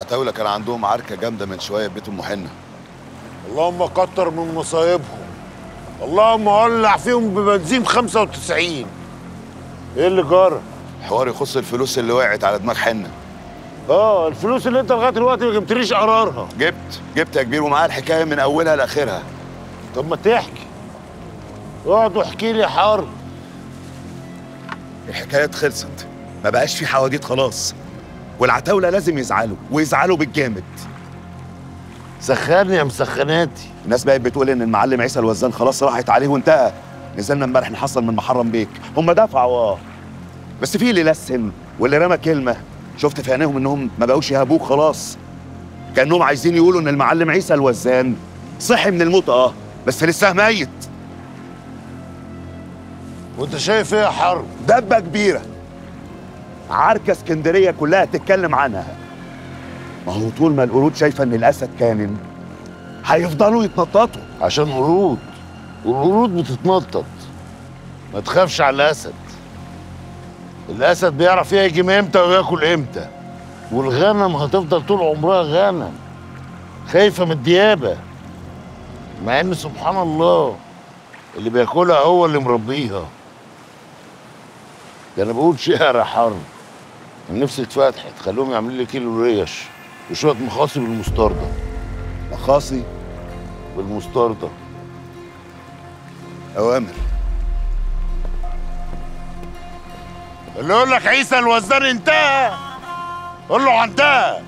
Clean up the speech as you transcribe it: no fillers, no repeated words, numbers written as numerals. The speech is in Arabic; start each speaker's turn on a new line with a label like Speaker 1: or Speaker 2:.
Speaker 1: العتاولة كان عندهم عركة جامدة من شوية في بيت أم حنة.
Speaker 2: اللهم كتر من مصايبهم، اللهم ولع فيهم ببنزين 95. ايه اللي جرى؟
Speaker 1: حوار يخص الفلوس اللي وقعت على دماغ حنة.
Speaker 2: الفلوس اللي انت لغايه دلوقتي ما جبتليش قرارها.
Speaker 1: جبت يا كبير، ومعاها الحكاية من أولها لآخرها.
Speaker 2: طب ما تحكي، اقعد واحكي لي يا حار.
Speaker 1: الحكاية خلصت، ما بقاش في حواديت خلاص، والعتاولة لازم يزعلوا ويزعلوا بالجامد.
Speaker 2: سخني يا مسخناتي.
Speaker 1: الناس بقت بتقول ان المعلم عيسى الوزان خلاص راحت عليه وانتهى. نزلنا امبارح نحصل من محرم بيك، هم دفعوا بس في اللي لسن واللي رمى كلمه شفت في عينيهم انهم ما بقوش يهابوك خلاص، كانهم عايزين يقولوا ان المعلم عيسى الوزان صحي من الموت بس لسه ميت.
Speaker 2: وانت شايف ايه يا حرب؟
Speaker 1: دبه كبيره، عركه اسكندريه كلها تتكلم عنها. ما هو طول ما القرود شايفه ان الاسد كامن هيفضلوا يتنططوا
Speaker 2: عشان قرود، والقرود بتتنطط. ما تخافش على الاسد، الاسد بيعرف يهجم امتى وياكل امتى، والغنم هتفضل طول عمرها غنم خايفه من الديابه، مع ان سبحان الله اللي بياكلها هو اللي مربيها. ده انا بقول شعر يا حرب، نفسي اتفتحت، خلوهم يعملوا لي كيلو ريش وشويه مخاصي بالمستردة.
Speaker 1: مخاصي
Speaker 2: بالمستردة؟
Speaker 1: اوامر.
Speaker 2: اللي يقول لك عيسى الوزان انتهى قول له انتهى.